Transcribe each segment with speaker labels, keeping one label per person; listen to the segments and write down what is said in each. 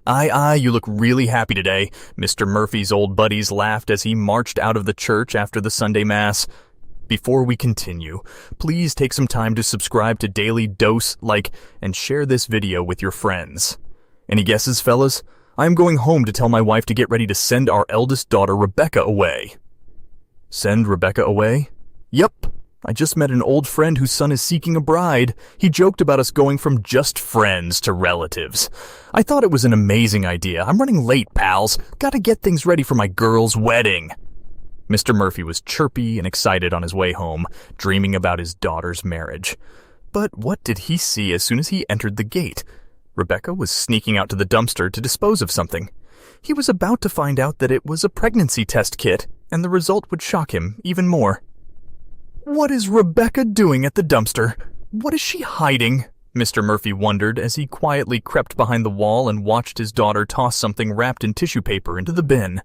Speaker 1: Aye, you look really happy today," Mr. Murphy's old buddies laughed as he marched out of the church after the Sunday Mass. Before we continue, please take some time to subscribe to Dailydose, like, and share this video with your friends. Any guesses, fellas? I'm going home to tell my wife to get ready to send our eldest daughter, Rebecca, away. Send Rebecca away? Yep. I just met an old friend whose son is seeking a bride. He joked about us going from just friends to relatives. I thought it was an amazing idea. I'm running late, pals. Gotta get things ready for my girl's wedding. Mr. Murphy was chirpy and excited on his way home, dreaming about his daughter's marriage. But what did he see as soon as he entered the gate? Rebecca was sneaking out to the dumpster to dispose of something. He was about to find out that it was a pregnancy test kit, and the result would shock him even more. What is Rebecca doing at the dumpster? What is she hiding? Mr. Murphy wondered as he quietly crept behind the wall and watched his daughter toss something wrapped in tissue paper into the bin.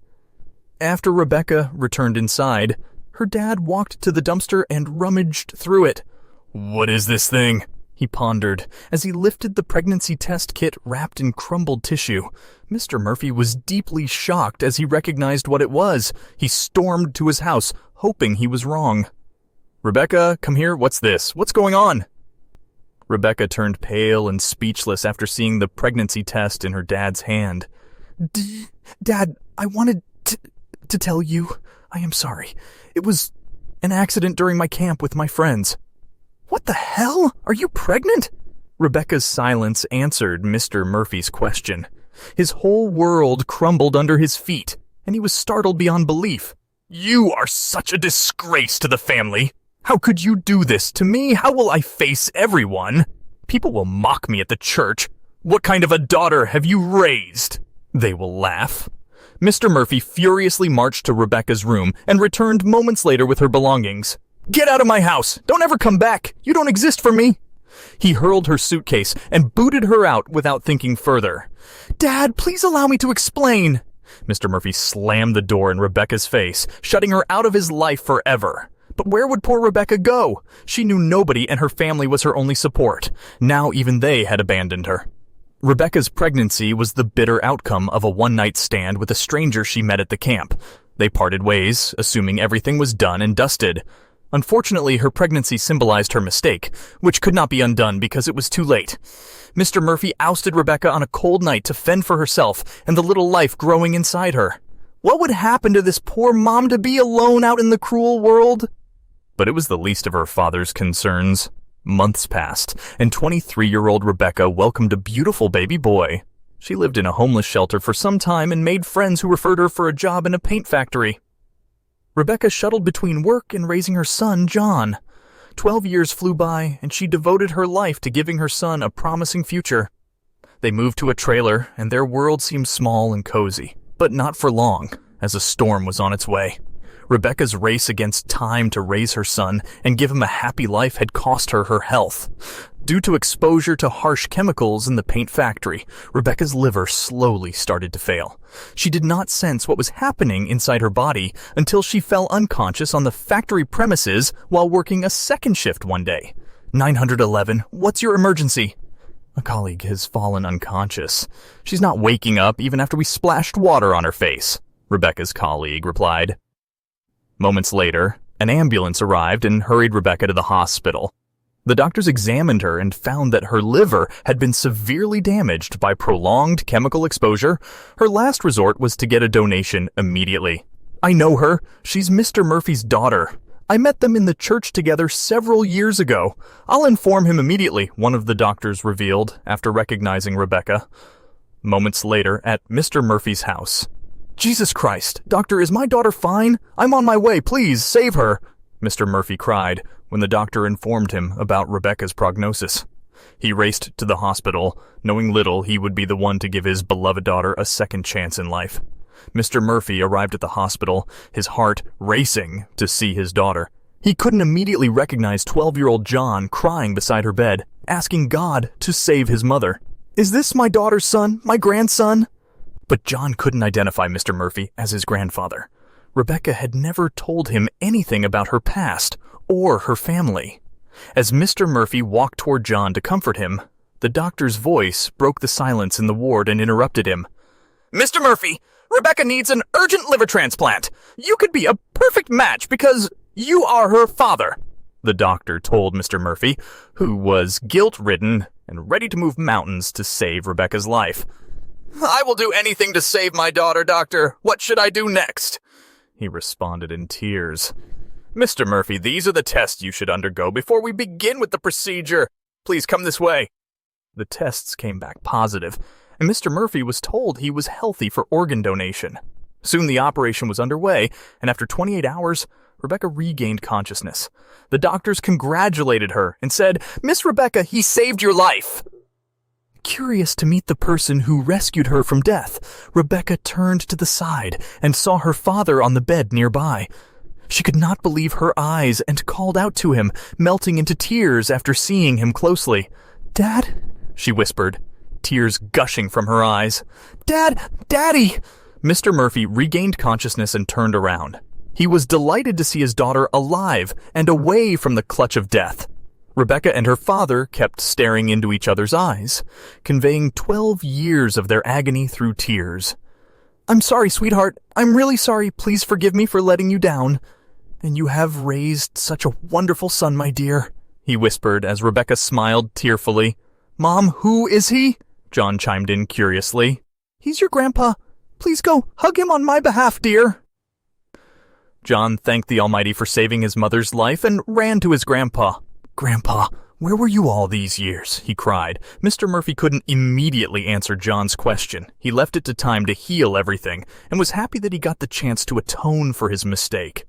Speaker 1: After Rebecca returned inside, her dad walked to the dumpster and rummaged through it. What is this thing? He pondered as he lifted the pregnancy test kit wrapped in crumbled tissue. Mr. Murphy was deeply shocked as he recognized what it was. He stormed to his house, hoping he was wrong. Rebecca, come here. What's this? What's going on? Rebecca turned pale and speechless after seeing the pregnancy test in her dad's hand. Dad, I wanted to tell you. I am sorry. It was an accident during my camp with my friends. What the hell? Are you pregnant? Rebecca's silence answered Mr. Murphy's question. His whole world crumbled under his feet, and he was startled beyond belief. You are such a disgrace to the family. How could you do this to me? How will I face everyone? People will mock me at the church. What kind of a daughter have you raised? They will laugh. Mr. Murphy furiously marched to Rebecca's room and returned moments later with her belongings. Get out of my house! Don't ever come back! You don't exist for me! He hurled her suitcase and booted her out without thinking further. Dad, please allow me to explain! Mr. Murphy slammed the door in Rebecca's face, shutting her out of his life forever. But where would poor Rebecca go? She knew nobody and her family was her only support. Now even they had abandoned her. Rebecca's pregnancy was the bitter outcome of a one-night stand with a stranger she met at the camp. They parted ways, assuming everything was done and dusted. Unfortunately, her pregnancy symbolized her mistake, which could not be undone because it was too late. Mr. Murphy ousted Rebecca on a cold night to fend for herself and the little life growing inside her. What would happen to this poor mom-to-be alone out in the cruel world? But it was the least of her father's concerns. Months passed, and 23-year-old Rebecca welcomed a beautiful baby boy. She lived in a homeless shelter for some time and made friends who referred her for a job in a paint factory. Rebecca shuttled between work and raising her son, John. 12 years flew by, and she devoted her life to giving her son a promising future. They moved to a trailer, and their world seemed small and cozy, but not for long, as a storm was on its way. Rebecca's race against time to raise her son and give him a happy life had cost her her health. Due to exposure to harsh chemicals in the paint factory, Rebecca's liver slowly started to fail. She did not sense what was happening inside her body until she fell unconscious on the factory premises while working a second shift one day. 911, what's your emergency? A colleague has fallen unconscious. She's not waking up even after we splashed water on her face, Rebecca's colleague replied. Moments later, an ambulance arrived and hurried Rebecca to the hospital. The doctors examined her and found that her liver had been severely damaged by prolonged chemical exposure. Her last resort was to get a donation immediately. I know her. She's Mr. Murphy's daughter. I met them in the church together several years ago. I'll inform him immediately, one of the doctors revealed after recognizing Rebecca. Moments later, at Mr. Murphy's house. Jesus Christ, doctor, is my daughter fine? I'm on my way, please, save her, Mr. Murphy cried when the doctor informed him about Rebecca's prognosis. He raced to the hospital, knowing little he would be the one to give his beloved daughter a second chance in life. Mr. Murphy arrived at the hospital, his heart racing to see his daughter. He couldn't immediately recognize 12-year-old John crying beside her bed, asking God to save his mother. Is this my daughter's son, my grandson? But John couldn't identify Mr. Murphy as his grandfather. Rebecca had never told him anything about her past or her family. As Mr. Murphy walked toward John to comfort him, The doctor's voice broke the silence in the ward and interrupted him. "Mr. Murphy, Rebecca needs an urgent liver transplant. You could be a perfect match because you are her father," the doctor told Mr. Murphy, who was guilt-ridden and ready to move mountains to save Rebecca's life. "I will do anything to save my daughter, doctor. What should I do next?" he responded in tears. "Mr. Murphy, these are the tests you should undergo before we begin with the procedure. Please come this way." The tests came back positive, and Mr. Murphy was told he was healthy for organ donation. Soon the operation was underway, and after 28 hours, Rebecca regained consciousness. The doctors congratulated her and said, "Miss Rebecca, he saved your life." Curious to meet the person who rescued her from death, Rebecca turned to the side and saw her father on the bed nearby. She could not believe her eyes and called out to him, melting into tears after seeing him closely. "Dad?" she whispered, tears gushing from her eyes. "Dad! Daddy!" Mr. Murphy regained consciousness and turned around. He was delighted to see his daughter alive and away from the clutch of death. Rebecca and her father kept staring into each other's eyes, conveying 12 years of their agony through tears. "I'm sorry, sweetheart. I'm really sorry. Please forgive me for letting you down. And you have raised such a wonderful son, my dear," he whispered as Rebecca smiled tearfully. "Mom, who is he?" John chimed in curiously. "He's your grandpa. Please go hug him on my behalf, dear." John thanked the Almighty for saving his mother's life and ran to his grandpa. "Grandpa, where were you all these years?" he cried. Mr. Murphy couldn't immediately answer John's question. He left it to time to heal everything and was happy that he got the chance to atone for his mistake.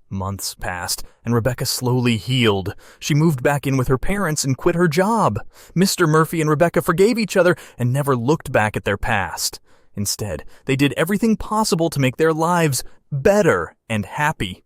Speaker 1: Months passed, and Rebecca slowly healed. She moved back in with her parents and quit her job. Mr. Murphy and Rebecca forgave each other and never looked back at their past. Instead, they did everything possible to make their lives better and happy.